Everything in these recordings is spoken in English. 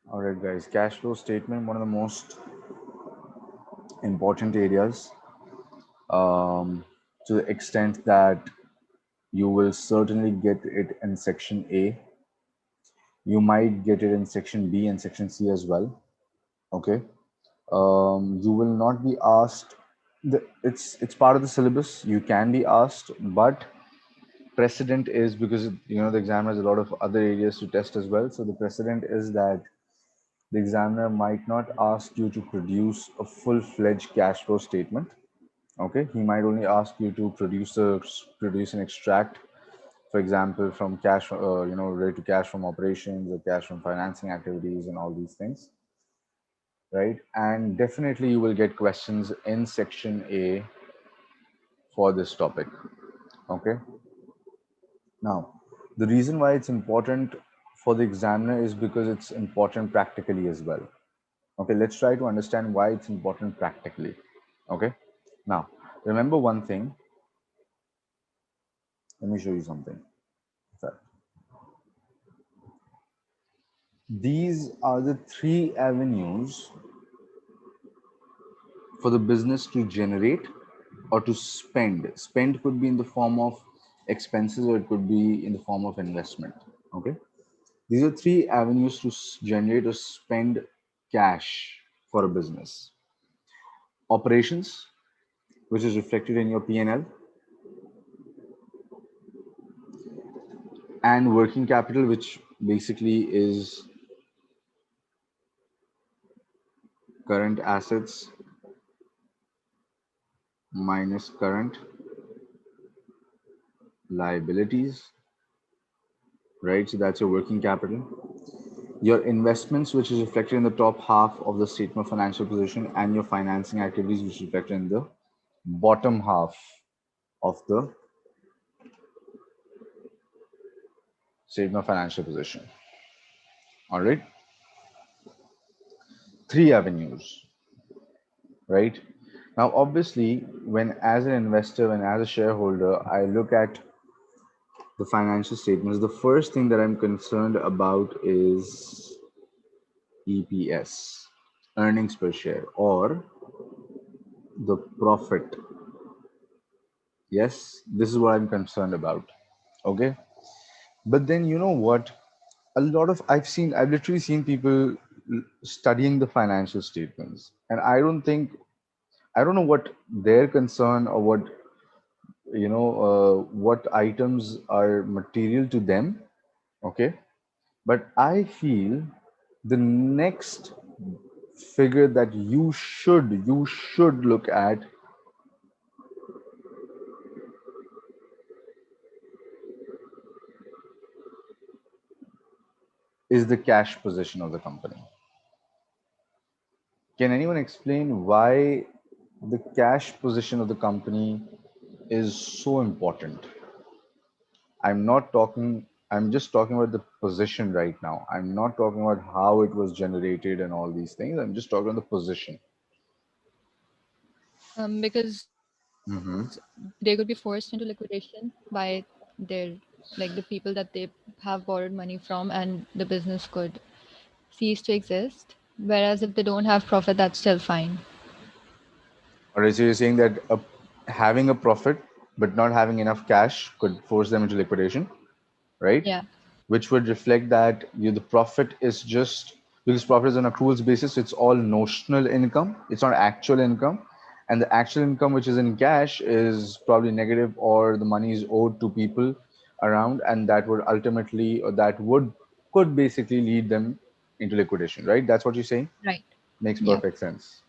All right, guys. Cash flow statement, one of the most important areas, to the extent that you will certainly get it in section A. You might get it in section B and section C as well. Okay. You will not be asked. It's part of the syllabus. You can be asked, but precedent is because the exam has a lot of other areas to test as well. So the precedent is that the examiner might not ask you to produce a full-fledged cash flow statement. Okay, he might only ask you to produce an extract, for example, from cash, related to cash from operations or cash from financing activities and all these things, right? And definitely you will get questions in section A for this topic. Okay. Now, the reason why it's important for the examiner is because it's important practically as well. Okay, let's try to understand why it's important practically. Okay. Now, remember one thing. Let me show you something. Sorry. These are the three avenues for the business to generate or to spend. Spend could be in the form of expenses or it could be in the form of investment. Okay. These are three avenues to generate or spend cash for a business. Operations, which is reflected in your P&L, and working capital, which basically is current assets minus current liabilities, right? So that's your working capital. Your investments, which is reflected in the top half of the statement of financial position, and your financing activities, which is reflected in the bottom half of the statement of financial position. All right. Three avenues, right? Now, obviously, when as an investor, when as a shareholder, I look at the financial statements, the first thing that I'm concerned about is EPS, earnings per share, or the profit. Yes, this is what I'm concerned about. Okay. But then you know what? A lot of I've literally seen people studying the financial statements, and I don't know what their concern or what items are material to them. Okay. But I feel the next figure that you should look at is the cash position of the company. Can anyone explain why the cash position of the company is so important? I'm just talking about the position right now. I'm not talking about how it was generated and all these things. I'm just talking about the position. Because Hmm. they could be forced into liquidation by their like the people that they have borrowed money from, and the business could cease to exist. Whereas if they don't have profit, that's still fine. All right, so you're saying that having a profit but not having enough cash could force them into liquidation, right? Yeah. Which would reflect that the profit is just because profit is on accruals basis, it's all notional income, it's not actual income, and the actual income which is in cash is probably negative or the money is owed to people around, and that would ultimately or that would could basically lead them into liquidation, right? That's what you're saying. Right. Makes Yeah. perfect sense.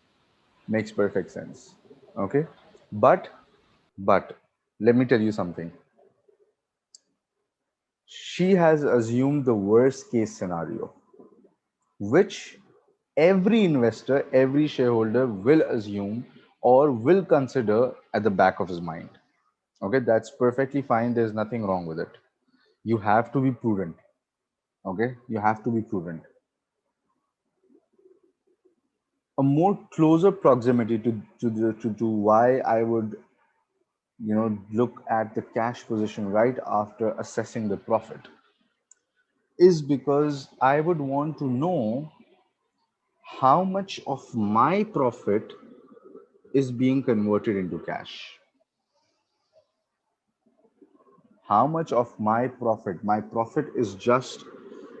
Makes perfect sense. Okay. But but let me tell you something. She has assumed the worst case scenario, which every investor, every shareholder will assume or will consider at the back of his mind. Okay, that's perfectly fine. There's nothing wrong with it. You have to be prudent. Okay, you have to be prudent. A more closer proximity to why I would look at the cash position right after assessing the profit is because I would want to know. how much of my profit is being converted into cash? How much of my profit is just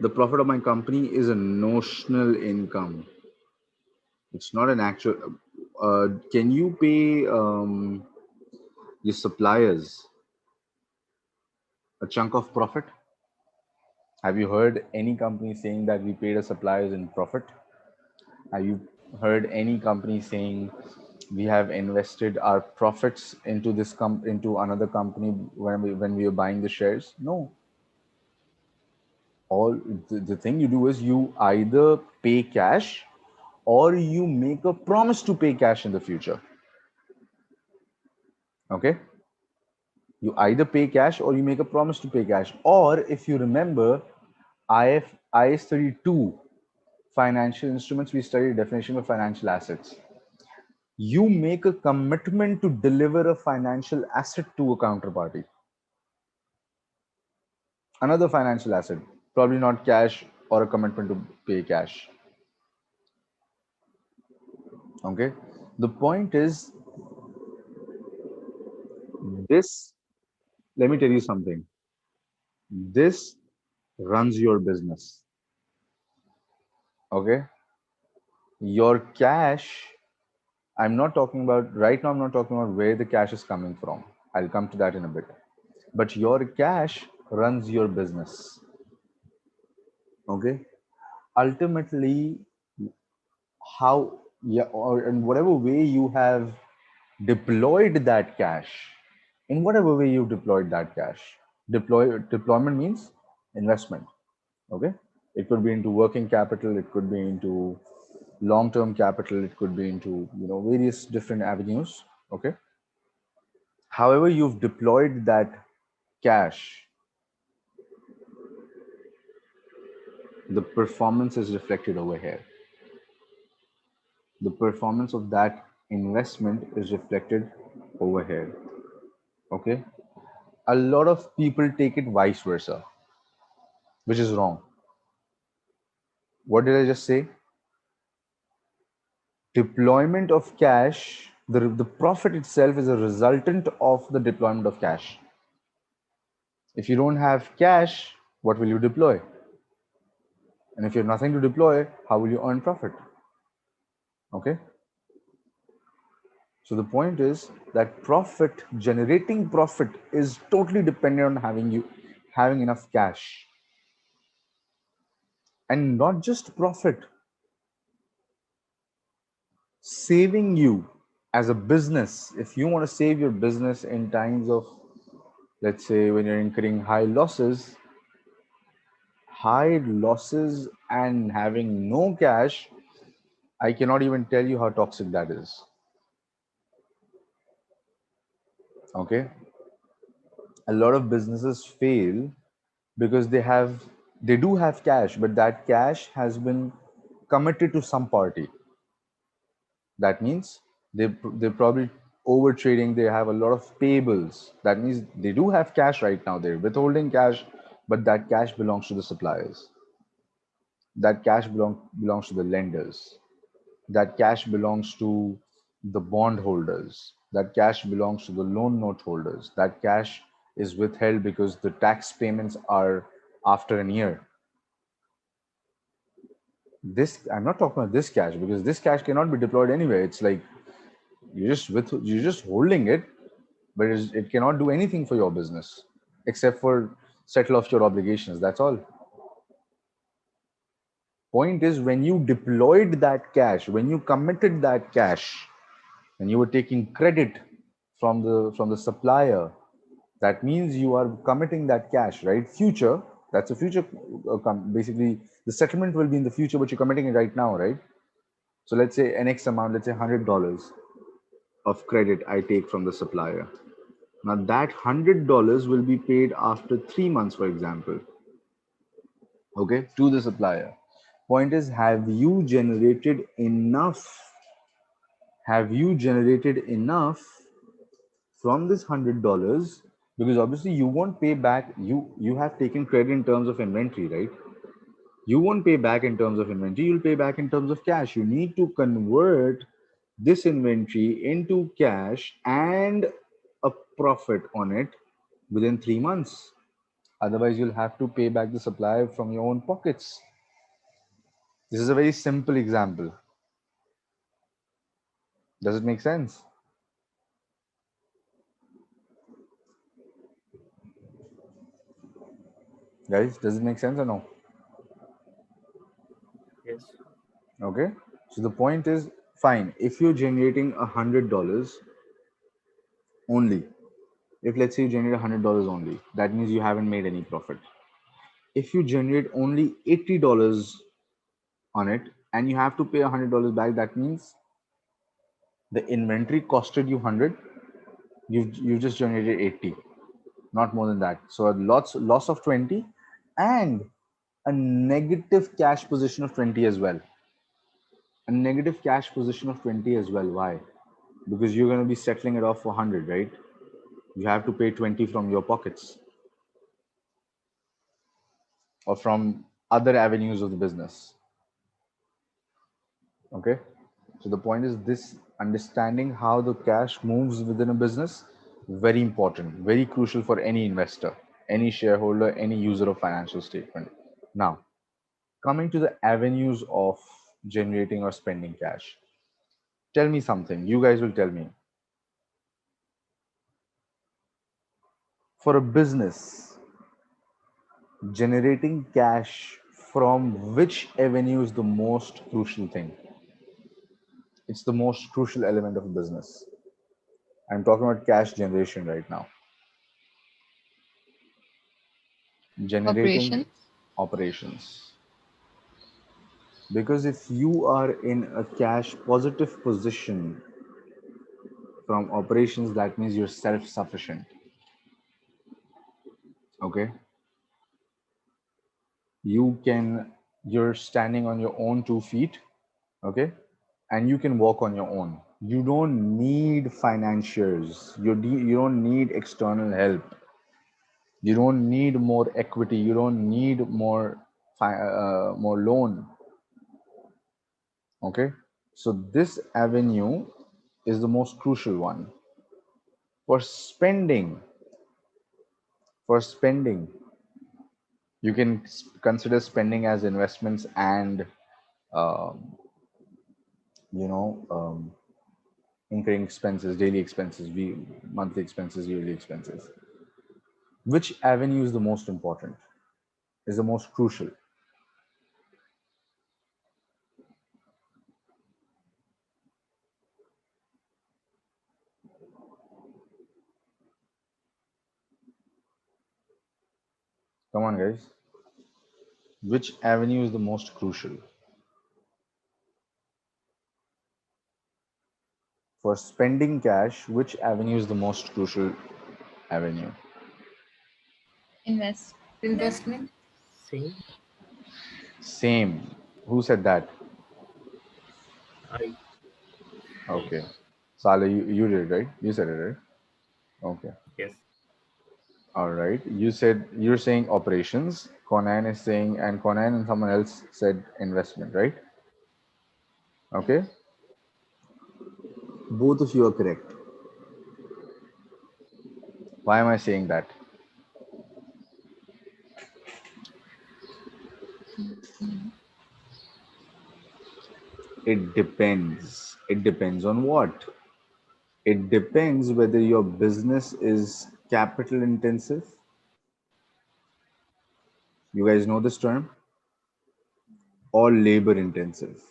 the profit of my company is a notional income. It's not an actual. Can you pay your suppliers a chunk of profit? Have you heard any company saying that we paid our suppliers in profit? Have you heard any company saying we have invested our profits into into another company when we are buying the shares? No. All the thing you do is you either pay cash or you make a promise to pay cash in the future. Okay? You either pay cash or you make a promise to pay cash. Or if you remember IS 32 financial instruments, we studied definition of financial assets. You make a commitment to deliver a financial asset to a counterparty, another financial asset, probably not cash or a commitment to pay cash. Okay. The point is this, let me tell you something. This runs your business. Okay. Your cash, I'm not talking about right now, I'm not talking about where the cash is coming from. I'll come to that in a bit. But your cash runs your business. Okay. Ultimately, how, yeah, or in whatever way you have deployed that cash, in whatever way you've deployed that cash, deployment means investment. Okay. It could be into working capital, it could be into long-term capital, it could be into, various different avenues. Okay. However you've deployed that cash, the performance is reflected over here. The performance of that investment is reflected over here. Okay. A lot of people take it vice versa, which is wrong. What did I just say? Deployment of cash, the profit itself is a resultant of the deployment of cash. If you don't have cash, what will you deploy? And if you have nothing to deploy, how will you earn profit? Okay. So the point is that generating profit is totally dependent on having enough cash. And not just profit, saving you as a business. If you want to save your business in times of, let's say, when you're incurring high losses and having no cash, I cannot even tell you how toxic that is. Okay. A lot of businesses fail because they do have cash, but that cash has been committed to some party. That means they're probably over trading. They have a lot of payables. That means they do have cash right now. They're withholding cash, but that cash belongs to the suppliers. That cash belongs to the lenders. That cash belongs to the bond holders. That cash belongs to the loan note holders. That cash is withheld because the tax payments are after a year. This, I'm not talking about this cash because this cash cannot be deployed anywhere. It's like you're just holding it, but it cannot do anything for your business except for settle off your obligations. That's all. Point is, when you deployed that cash, when you committed that cash, when you were taking credit from the supplier, that means you are committing that cash, right? Future, that's a future. Basically, the settlement will be in the future, but you're committing it right now, right? So let's say an X amount, let's say $100 of credit I take from the supplier. Now that $100 will be paid after 3 months, for example, okay, to the supplier. Point is, have you generated enough from this $100? Because obviously you won't pay back, you have taken credit in terms of inventory, right? You won't pay back in terms of inventory, you'll pay back in terms of cash. You need to convert this inventory into cash and a profit on it within 3 months. Otherwise, you'll have to pay back the supplier from your own pockets. This is a very simple example. Does it make sense? Guys, does it make sense or no? Yes. Okay. So the point is, fine, if you're generating $100 only, if let's say you generate $100 only, that means you haven't made any profit. If you generate only $80 on it and you have to pay $100 back, that means the inventory costed you 100, you've just generated 80, not more than that. So a loss of 20 and a negative cash position of 20 as well. A negative cash position of 20 as well. Why? Because you're going to be settling it off for 100, right? You have to pay 20 from your pockets or from other avenues of the business. Okay. So the point is this: understanding how the cash moves within a business, very important, very crucial for any investor, any shareholder, any user of financial statement. Now, coming to the avenues of generating or spending cash. Tell me something. You guys will tell me. For a business, generating cash from which avenue is the most crucial thing? It's the most crucial element of a business. I'm talking about cash generation right now. Generating Operations. operations. Because if you are in a cash positive position from operations, that means you're self sufficient. Okay. You're standing on your own 2 feet. Okay. And you can walk on your own. You don't need financiers. You don't need external help. You don't need more equity. You don't need more loan. Okay. So this avenue is the most crucial one. For spending, for spending, you can consider spending as investments and um, you know um, incurring expenses, daily expenses, monthly expenses, yearly expenses. Which avenue is the most important? Is the most crucial? Come on, guys. Which avenue is the most crucial? For spending cash, which avenue is the most crucial avenue? Investment. Same. Same. Who said that? I. Okay. Saleh, you did, right? You said it, right? Okay. Yes. All right. You're saying operations. Conan is saying, and Conan and someone else said investment, right? Yeah. Okay. Both of you are correct. Why am I saying that? It depends. It depends on what? It depends whether your business is capital intensive. You guys know this term? Or labor intensive.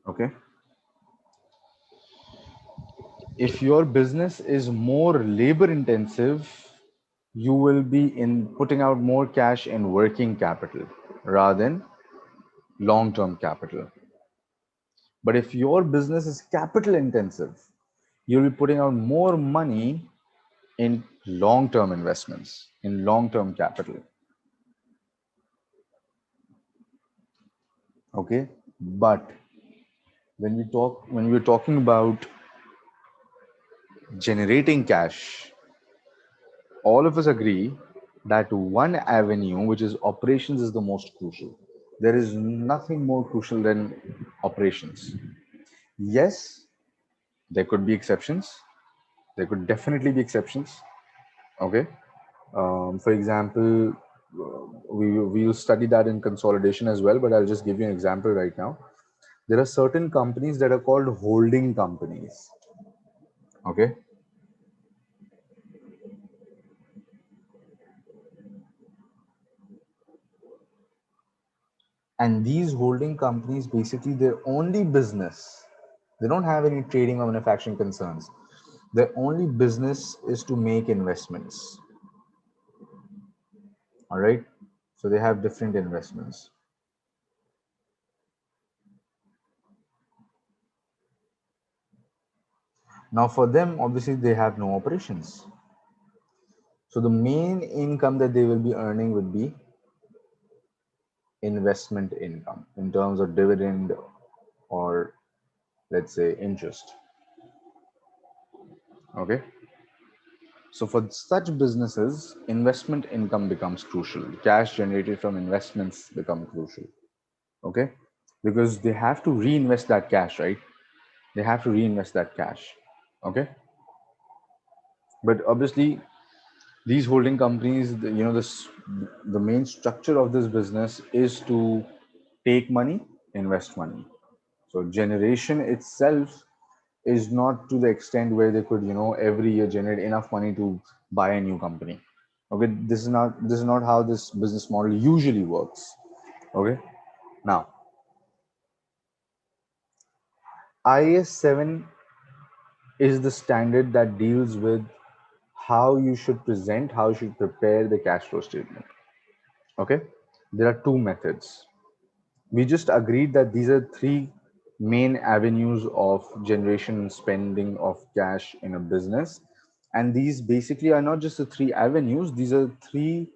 Okay. If your business is more labor intensive, you will be in putting out more cash in working capital rather than long term capital. But if your business is capital intensive, you'll be putting out more money in long term investments, in long term capital. Okay. But when we're talking about generating cash, all of us agree that one avenue, which is operations, is the most crucial. There is nothing more crucial than operations. Yes, there could be exceptions. There could definitely be exceptions. Okay. For example, we will study that in consolidation as well, but I'll just give you an example right now. There are certain companies that are called holding companies. Okay. And these holding companies, basically their only business, they don't have any trading or manufacturing concerns. Their only business is to make investments. All right. So they have different investments. Now for them, obviously they have no operations. So the main income that they will be earning would be investment income in terms of dividend or let's say interest. Okay. So for such businesses, investment income becomes crucial. Cash generated from investments become crucial. Okay. Because they have to reinvest that cash, right? They have to reinvest that cash. Okay. But obviously these holding companies, this, the main structure of this business is to take money, invest money. So generation itself is not to the extent where they could, every year generate enough money to buy a new company. Okay, this is not how this business model usually works. Okay, now IAS 7 is the standard that deals with how you should present, how you should prepare the cash flow statement. Okay, there are two methods. We just agreed that these are three main avenues of generation and spending of cash in a business. And these basically are not just the three avenues, these are three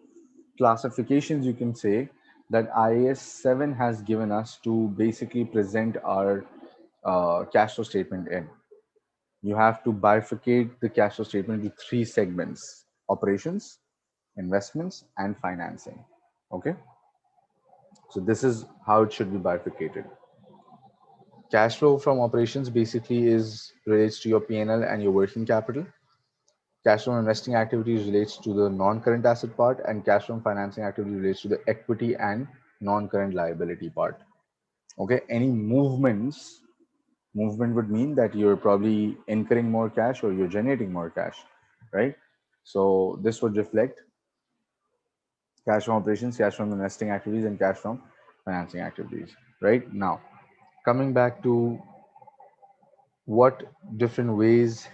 classifications, you can say, that IAS 7 has given us to basically present our cash flow statement in. You have to bifurcate the cash flow statement into three segments: operations, investments, and financing. Okay. So this is how it should be bifurcated. Cash flow from operations basically is relates to your P&L and your working capital. Cash from investing activities relates to the non-current asset part, and cash from financing activity relates to the equity and non-current liability part. Okay, any movement would mean that you're probably incurring more cash or you're generating more cash, right? So this would reflect cash from operations, cash from investing activities, and cash from financing activities. Right now, coming back to what different ways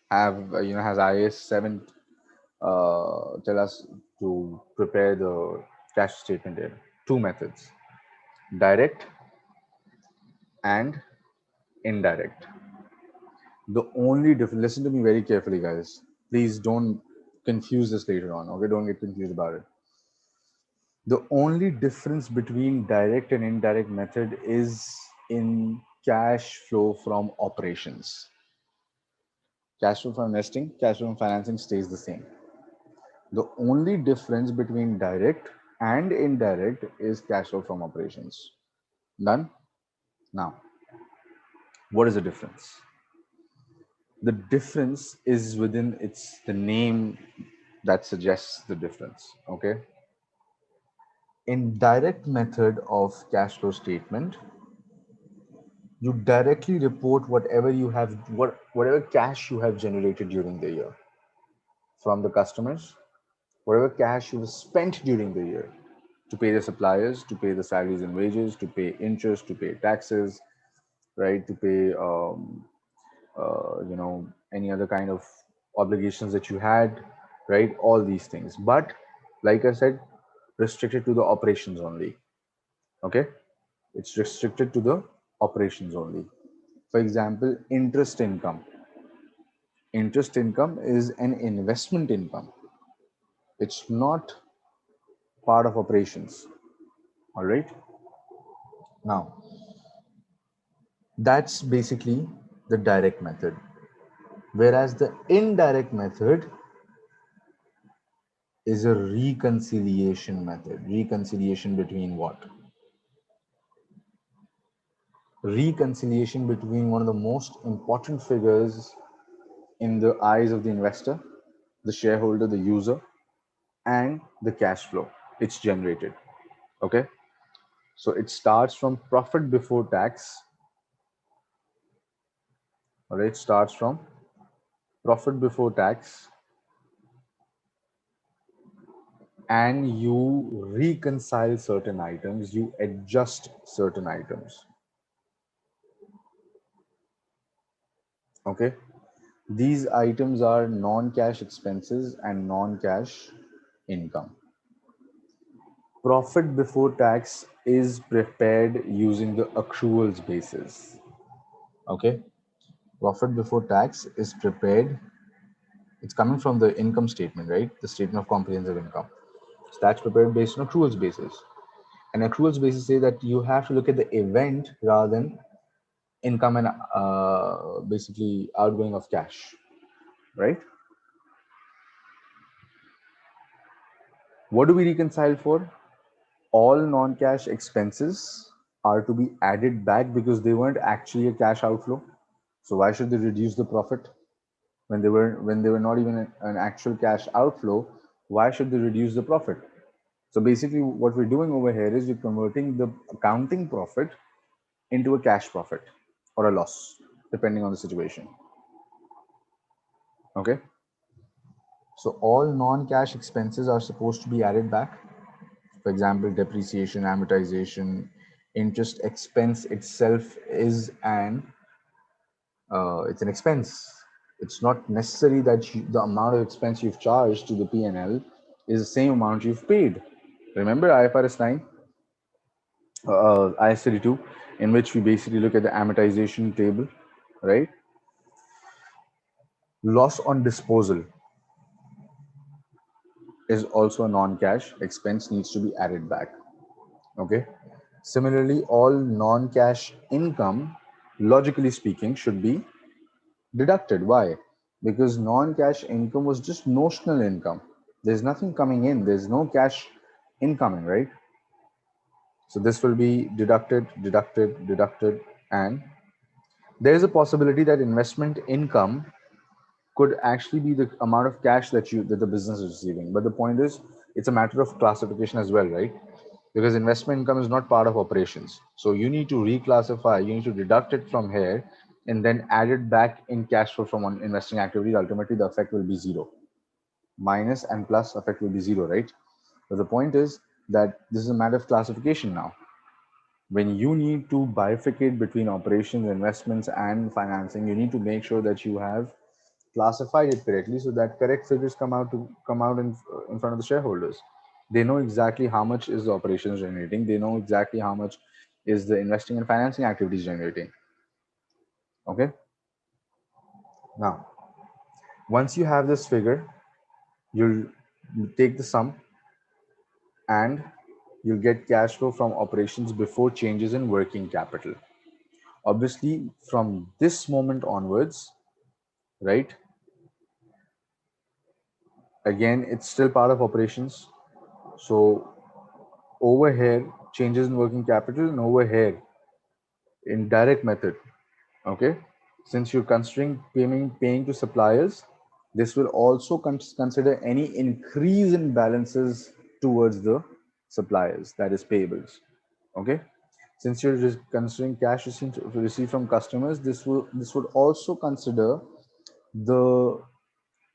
have has IAS 7 tell us to prepare the cash statement in? Two methods: direct and indirect. The only difference, listen to me very carefully, guys. Please don't confuse this later on. Okay, don't get confused about it. The only difference between direct and indirect method is in cash flow from operations. Cash flow from investing, cash flow from financing stays the same. The only difference between direct and indirect is cash flow from operations. Done? Now, what is the difference? The difference is within the name that suggests the difference. Okay. In direct method of cash flow statement, you directly report whatever cash you have generated during the year from the customers, whatever cash you have spent during the year to pay the suppliers, to pay the salaries and wages, to pay interest, to pay taxes, right, to pay any other kind of obligations that you had, right, all these things. But like I said, restricted to the operations only. Okay, it's restricted to the operations only. For example, interest income. Interest income is an investment income. It's not part of operations. All right. Now, That's basically the direct method. Whereas the indirect method is a reconciliation method. Reconciliation between what? Reconciliation between one of the most important figures in the eyes of the investor, the shareholder, the user, and the cash flow it's generated. Okay, so it starts from profit before tax. All right, it starts from profit before tax, and you reconcile certain items, you adjust certain items. Okay, these items are non-cash expenses and non-cash income. Profit before tax is prepared using the accruals basis. Okay, profit before tax is prepared, it's coming from the income statement, right? The statement of comprehensive income. So that's prepared based on accruals basis. And accruals basis say that you have to look at the event rather than income and basically outgoing of cash, right? What do we reconcile for? All non-cash expenses are to be added back because they weren't actually a cash outflow. So why should they reduce the profit when they were not even an actual cash outflow? Why should they reduce the profit? So basically what we're doing over here is we're converting the accounting profit into a cash profit or a loss, depending on the situation. Okay. So all non-cash expenses are supposed to be added back. For example, depreciation, amortization, interest expense itself is it's an expense. It's not necessary that the amount of expense you've charged to the P&L is the same amount you've paid. Remember IFRS 9, IS 32, in which we basically look at the amortization table, right? Loss on disposal is also a non-cash expense, needs to be added back. Okay. Similarly, all non-cash income, logically speaking, should be deducted. Why? Because non-cash income was just notional income. There's nothing coming in. There's no cash incoming, right? So this will be deducted, deducted, deducted, and there is a possibility that investment income could actually be the amount of cash that the business is receiving. But the point is, it's a matter of classification as well, right? Because investment income is not part of operations. So you need to reclassify, you need to deduct it from here and then add it back in cash flow from one investing activity. Ultimately, the effect will be zero. Minus and plus effect will be zero, right? But the point is that this is a matter of classification now. When you need to bifurcate between operations, investments, and financing, you need to make sure that you have classified it correctly so that correct figures come out in front of the shareholders. They know exactly how much is the operations generating. They know exactly how much is the investing and financing activities generating. Okay. Now, once you have this figure, you'll take the sum and you'll get cash flow from operations before changes in working capital. Obviously, from this moment onwards, right? Again, it's still part of operations. So over here, changes in working capital, and over here, in direct method, okay? Since you're considering paying to suppliers, this will also consider any increase in balances towards the suppliers, that is payables, okay? Since you're just considering cash received from customers, this would also consider the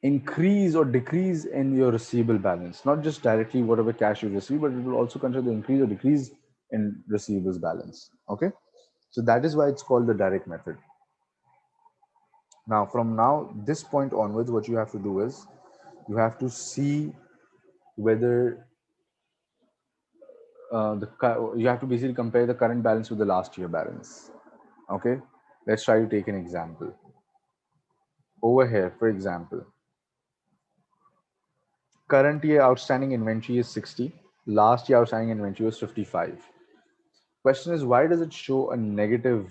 increase or decrease in your receivable balance, not just directly whatever cash you receive, but it will also consider the increase or decrease in receivables balance. Okay, so that is why it's called the direct method. Now, from this point onwards, what you have to do is you have to see whether you have to basically compare the current balance with the last year balance. Okay, let's try to take an example. Over here, for example, current year outstanding inventory is 60. Last year outstanding inventory was 55. Question is, why does it show a negative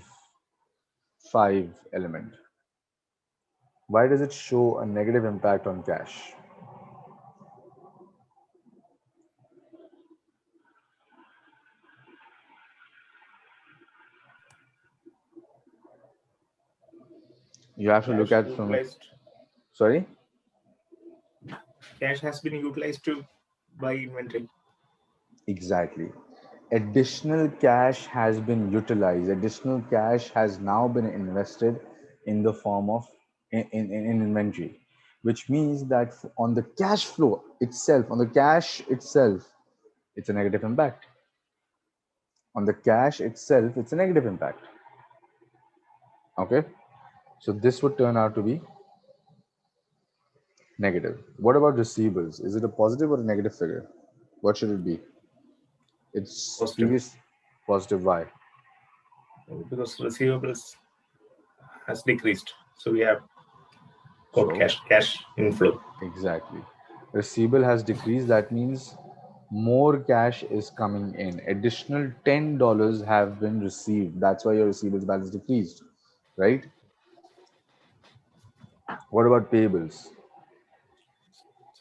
5 element. Why does it show a negative impact on cash? You have to look Cash at from, utilized. sorry? Cash has been utilized to buy inventory. Exactly. Additional cash has been utilized. Additional cash has now been invested in the form of in inventory, which means that on the cash flow itself, on the cash itself, it's a negative impact. On the cash itself, it's a negative impact. Okay, so this would turn out to be negative. What about receivables? Is it a positive or a negative figure? What should it be? It's Positive. previous positive. Why? Because receivables has decreased. So we have got So cash inflow. exactly. Receivable has decreased. That means more cash is coming in. Additional $10 have been received. That's why your receivables balance decreased, right? What about payables?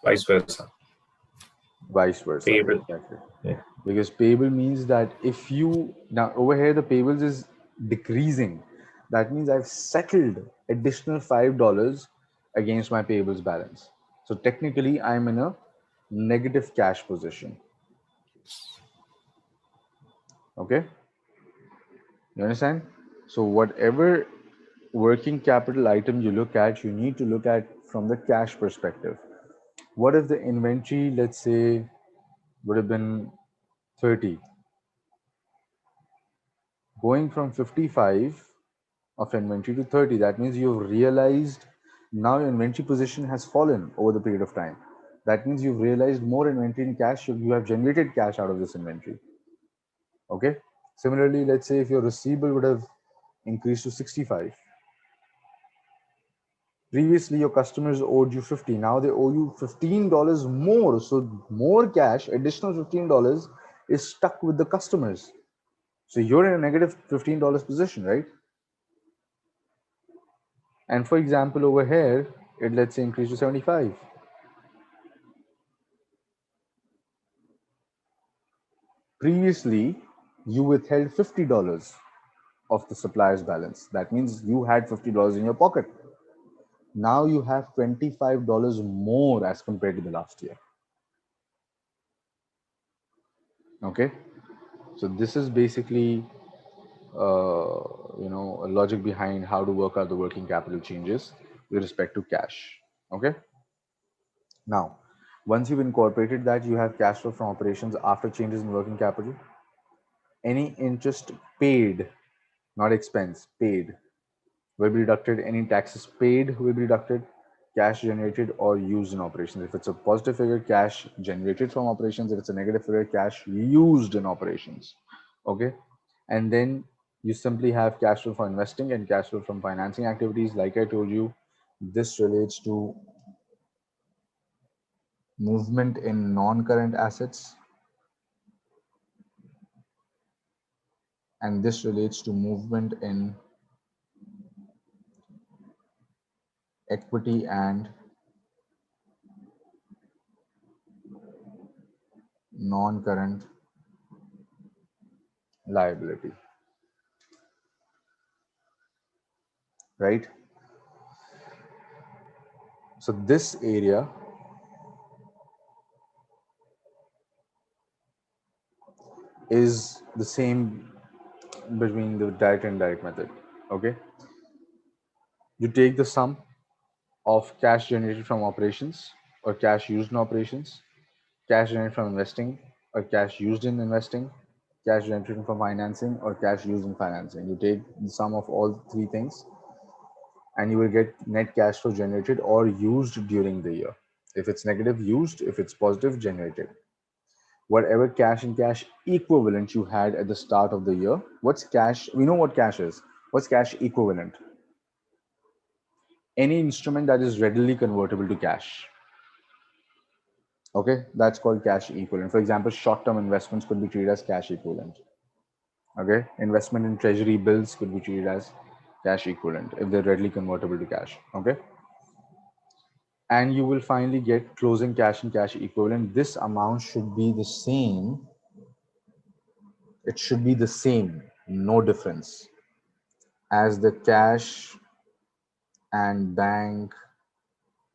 Vice versa. Vice versa. Payable. Exactly. Yeah. Because payable means that if you now over here the payables is decreasing, that means I've settled additional $5 against my payables balance. So technically I'm in a negative cash position. Okay, you understand? So whatever working capital item you look at, you need to look at from the cash perspective. What if the inventory, let's say, would have been 30? Going from 55 of inventory to 30, that means you've realized now your inventory position has fallen over the period of time. That means you've realized more inventory in cash, you have generated cash out of this inventory. Okay, similarly, let's say if your receivable would have increased to 65. Previously your customers owed you 50, now they owe you $15 more, so more cash, additional $15 is stuck with the customers. So you're in a negative $15 position, right? And for example, over here, it let's say increase to 75. Previously, you withheld $50 of the supplier's balance. That means you had $50 in your pocket. Now you have $25 more as compared to the last year. Okay, so this is basically a logic behind how to work out the working capital changes with respect to cash. Okay, now once you've incorporated that, you have cash flow from operations after changes in working capital. Any interest paid, not expense, paid, will be deducted. Any taxes paid will be deducted. Cash generated or used in operations. If it's a positive figure, cash generated from operations. If it's a negative figure, cash used in operations. Okay, and then you simply have cash flow for investing and cash flow from financing activities. Like I told you, this relates to movement in non-current assets, and this relates to movement in equity and non-current liability, right? So this area is the same between the direct and indirect method. Okay, you take the sum of cash generated from operations or cash used in operations, cash generated from investing or cash used in investing, cash generated from financing or cash used in financing. You take the sum of all three things and you will get net cash flow generated or used during the year. If it's negative, used. If it's positive, generated. Whatever cash and cash equivalent you had at the start of the year. What's cash? We know what cash is. What's cash equivalent? Any instrument that is readily convertible to cash. Okay, that's called cash equivalent. For example, short-term investments could be treated as cash equivalent. Okay, investment in treasury bills could be treated as cash equivalent if they're readily convertible to cash. Okay. And you will finally get closing cash and cash equivalent. This amount should be the same. It should be the same, no difference, as the cash and bank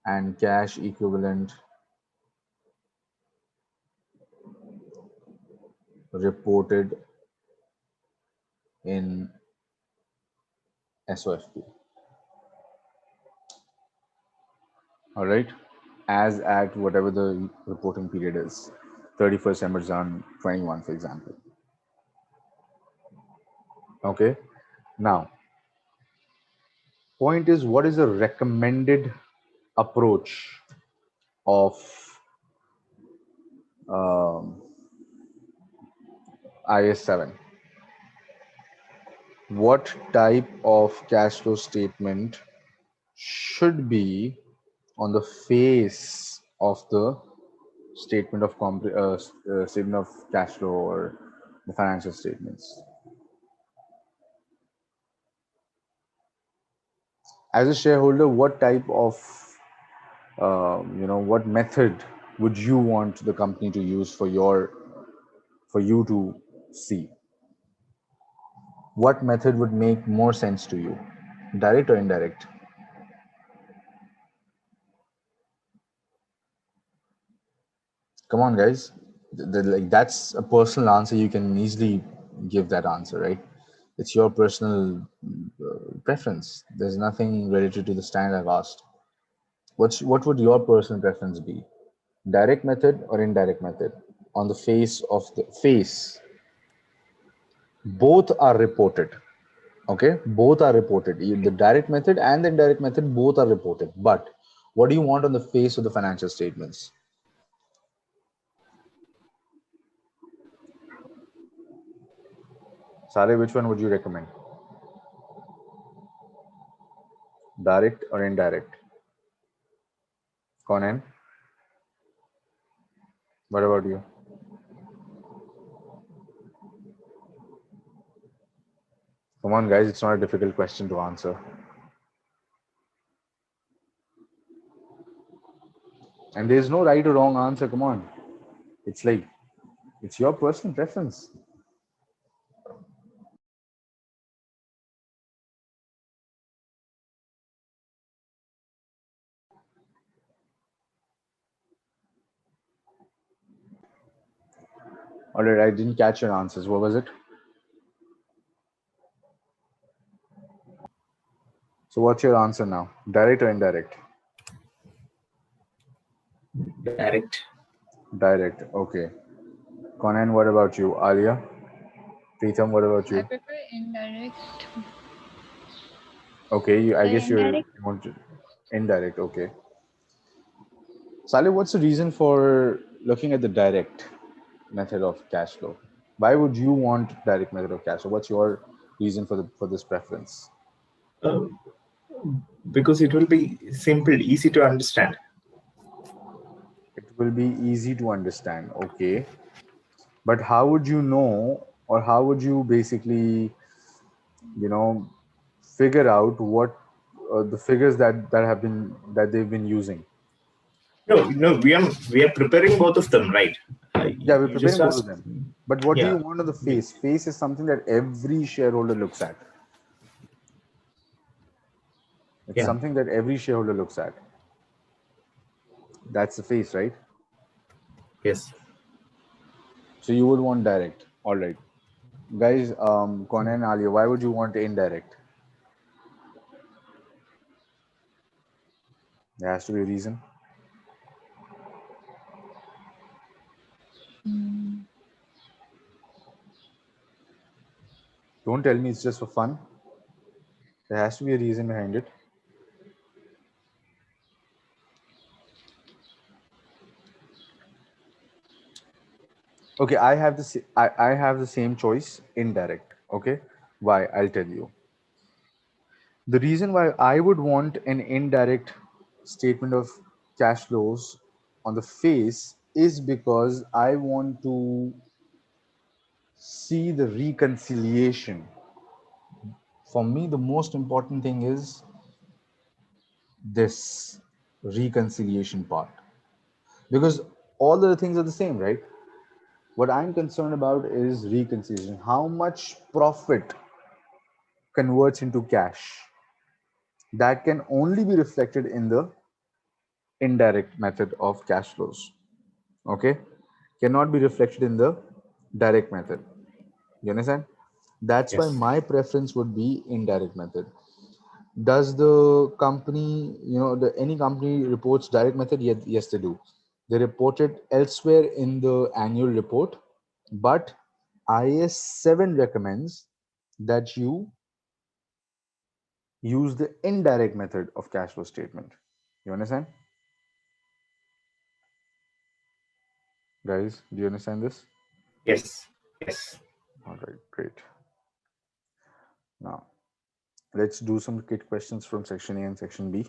and cash equivalent reported in SOFP. All right, as at whatever the reporting period is, 31st Amazon 21, for example. Okay, now point is, what is the recommended approach of IS 7? What type of cash flow statement should be on the face of the statement of statement of cash flow or the financial statements? As a shareholder, what type of what method would you want the company to use for you to see? What method would make more sense to you, direct or indirect? Come on, guys. Like, that's a personal answer. You can easily give that answer, right? It's your personal preference. There's nothing related to the stand I've asked. What would your personal preference be? Direct method or indirect method? On the face of the face, both are reported. Okay, both are reported. The direct method and the indirect method, both are reported. But what do you want on the face of the financial statements? Sale, which one would you recommend? Direct or indirect? Conan, what about you? Come on, guys, it's not a difficult question to answer. And there's no right or wrong answer. Come on. It's like, it's your personal preference. All right, I didn't catch your answers. What was it? So what's your answer now? Direct or indirect? Direct. Direct. Okay. Conan, what about you? Alia? Preetham, what about I you? prefer indirect. Okay, I guess you Indirect. want to indirect. Okay. Salih, what's the reason for looking at the direct method of cash flow? Why would you want direct method of cash flow? What's your reason for this preference? Because it will be simple, easy to understand. It will be easy to understand. Okay. But how would you know, or how would you basically, figure out what the figures that they've been using? No, we are preparing both of them, right? Yeah, we're You just preparing both asked. of them. But what do Yeah. you want on the face? Face is something that every shareholder looks at. It's Yeah. something that every shareholder looks at. That's the face, right? Yes. So you would want direct. All right. Guys, Conan and Alia, why would you want indirect? There has to be a reason. Don't tell me it's just for fun. There has to be a reason behind it. Okay, I have the same choice, indirect. Okay, why? I'll tell you. The reason why I would want an indirect statement of cash flows on the face is because I want to see the reconciliation For me, the most important thing is this reconciliation part, because all the things are the same, right? What I'm concerned about is reconciliation. How much profit converts into cash? That can only be reflected in the indirect method of cash flows. Okay, cannot be reflected in the direct method. You understand? That's why Yes. my preference would be indirect method. Does the company, any company reports direct method? Yes, they do. They report it elsewhere in the annual report, but IAS 7 recommends that you use the indirect method of cash flow statement. You understand? Guys, do you understand this? Yes. Yes. All right, great. Now, let's do some kit questions from section A and section B.